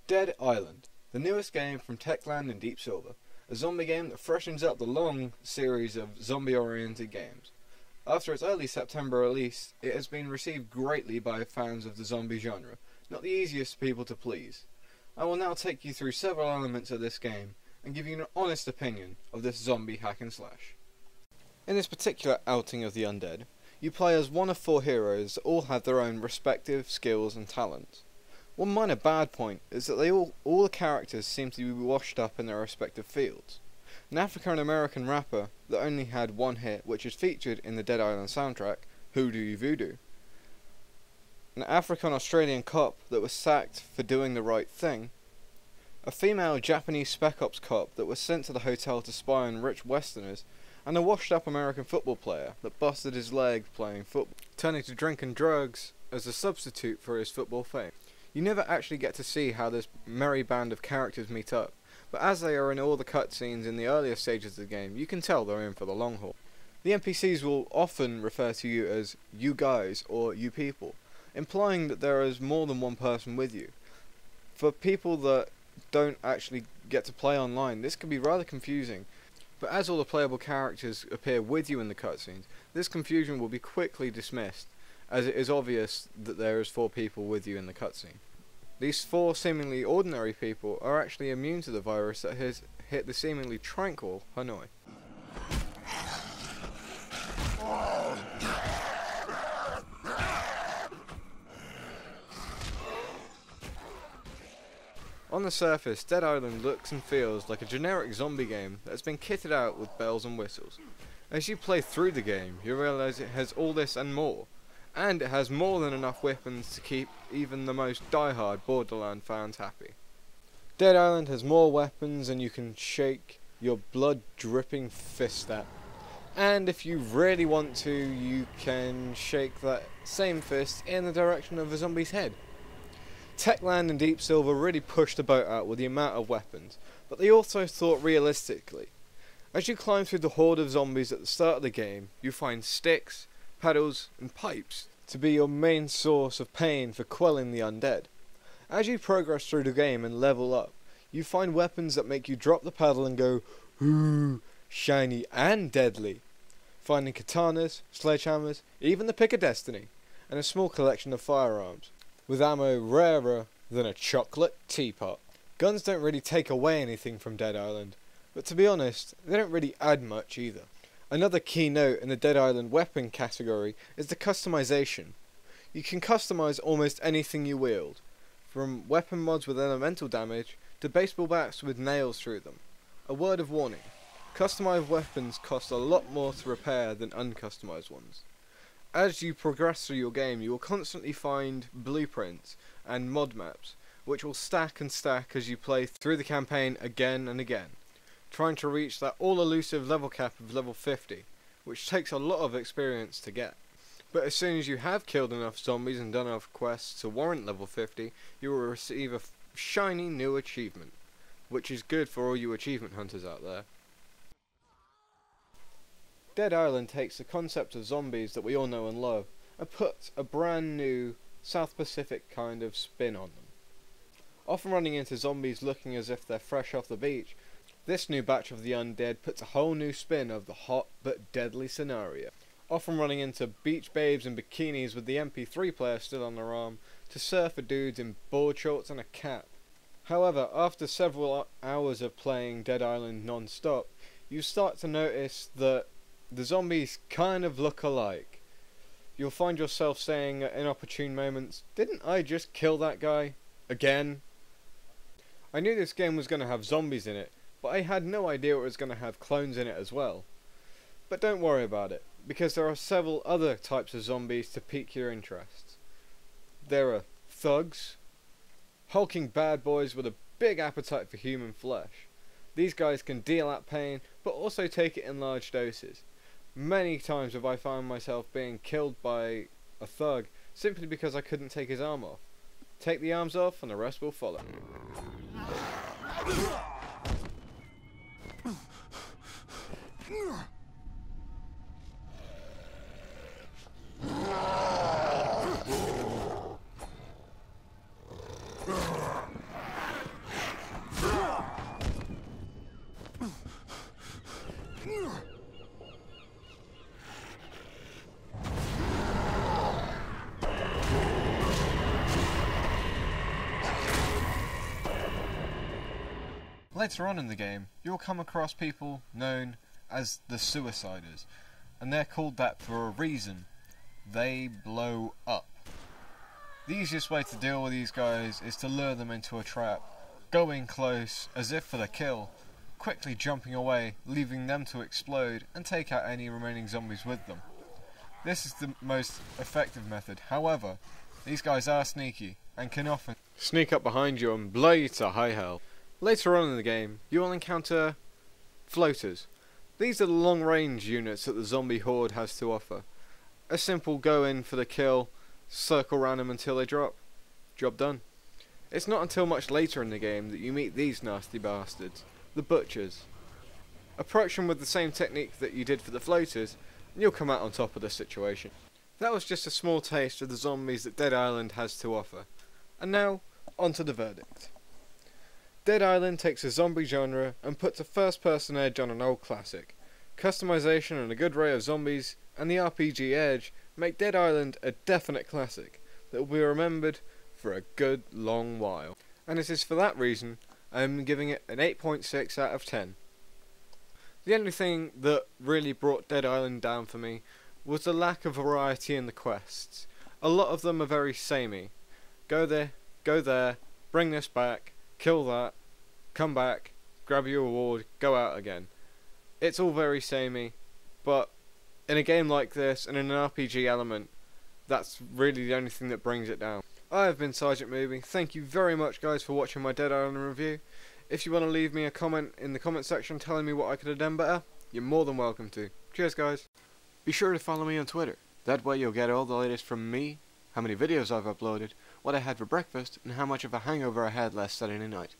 Dead Island, the newest game from Techland and Deep Silver, a zombie game that freshens up the long series of zombie-oriented games. After its early September release, it has been received greatly by fans of the zombie genre, not the easiest people to please. I will now take you through several elements of this game, and give you an honest opinion of this zombie hack and slash. In this particular outing of the undead, you play as one of 4 heroes that all have their own respective skills and talents. One minor bad point is that all the characters seem to be washed up in their respective fields. An African American rapper that only had one hit, which is featured in the Dead Island soundtrack, Hoodoo Voodoo. An African Australian cop that was sacked for doing the right thing. A female Japanese Spec Ops cop that was sent to the hotel to spy on rich Westerners, and a washed up American football player that busted his leg playing football, turning to drink and drugs as a substitute for his football fame. You never actually get to see how this merry band of characters meet up, but as they are in all the cutscenes in the earlier stages of the game, you can tell they're in for the long haul. The NPCs will often refer to you as you guys or you people, implying that there is more than one person with you. For people that don't actually get to play online, this can be rather confusing, but as all the playable characters appear with you in the cutscenes, this confusion will be quickly dismissed, as it is obvious that there is 4 people with you in the cutscene. These 4 seemingly ordinary people are actually immune to the virus that has hit the seemingly tranquil Hanoi. On the surface, Dead Island looks and feels like a generic zombie game that has been kitted out with bells and whistles. As you play through the game, you realise it has all this and more. And it has more than enough weapons to keep even the most die-hard Borderland fans happy. Dead Island has more weapons than you can shake your blood-dripping fist at. And if you really want to, you can shake that same fist in the direction of a zombie's head. Techland and Deep Silver really pushed the boat out with the amount of weapons, but they also thought realistically. As you climb through the horde of zombies at the start of the game, you find sticks, paddles and pipes to be your main source of pain for quelling the undead. As you progress through the game and level up, you find weapons that make you drop the paddle and go, ooh, shiny and deadly. Finding katanas, sledgehammers, even the pick of destiny, and a small collection of firearms, with ammo rarer than a chocolate teapot. Guns don't really take away anything from Dead Island, but to be honest, they don't really add much either. Another key note in the Dead Island weapon category is the customization. You can customize almost anything you wield, from weapon mods with elemental damage to baseball bats with nails through them. A word of warning, customized weapons cost a lot more to repair than uncustomized ones. As you progress through your game, you will constantly find blueprints and mod maps, which will stack and stack as you play through the campaign again and again, trying to reach that all-elusive level cap of level 50, which takes a lot of experience to get. But as soon as you have killed enough zombies and done enough quests to warrant level 50, you will receive a shiny new achievement, which is good for all you achievement hunters out there. Dead Island takes the concept of zombies that we all know and love, and puts a brand new South Pacific kind of spin on them. Often running into zombies looking as if they're fresh off the beach, this new batch of the undead puts a whole new spin of the hot but deadly scenario. Often running into beach babes in bikinis with the MP3 player still on their arm, to surfer dudes in board shorts and a cap. However, after several hours of playing Dead Island non-stop, you start to notice that the zombies kind of look alike. You'll find yourself saying at inopportune moments, "Didn't I just kill that guy? Again?" I knew this game was going to have zombies in it, but I had no idea it was going to have clones in it as well. But don't worry about it, because there are several other types of zombies to pique your interest. There are thugs, hulking bad boys with a big appetite for human flesh. These guys can deal out pain, but also take it in large doses. Many times have I found myself being killed by a thug simply because I couldn't take his arm off. Take the arms off and the rest will follow. Later on in the game, you'll come across people known as the Suiciders, and they're called that for a reason. They blow up. The easiest way to deal with these guys is to lure them into a trap, go in close as if for the kill, quickly jumping away, leaving them to explode and take out any remaining zombies with them. This is the most effective method. However, these guys are sneaky and can often sneak up behind you and blow you to high hell. Later on in the game, you will encounter floaters. These are the long-range units that the zombie horde has to offer. A simple go in for the kill, circle around them until they drop. Job done. It's not until much later in the game that you meet these nasty bastards, the butchers. Approach them with the same technique that you did for the floaters, and you'll come out on top of the situation. That was just a small taste of the zombies that Dead Island has to offer. And now, on to the verdict. Dead Island takes a zombie genre and puts a first-person edge on an old classic. Customization and a good array of zombies and the RPG edge make Dead Island a definite classic that will be remembered for a good long while. And it is for that reason I am giving it an 8.6 out of 10. The only thing that really brought Dead Island down for me was the lack of variety in the quests. A lot of them are very samey. Go there, bring this back, kill that, come back, grab your reward, go out again. It's all very samey, but in a game like this and in an RPG element, that's really the only thing that brings it down. I have been Sgt Mooby. Thank you very much guys for watching my Dead Island review. If you want to leave me a comment in the comment section telling me what I could have done better, you're more than welcome to. Cheers guys. Be sure to follow me on Twitter. That way you'll get all the latest from me, how many videos I've uploaded, what I had for breakfast, and how much of a hangover I had last Saturday night.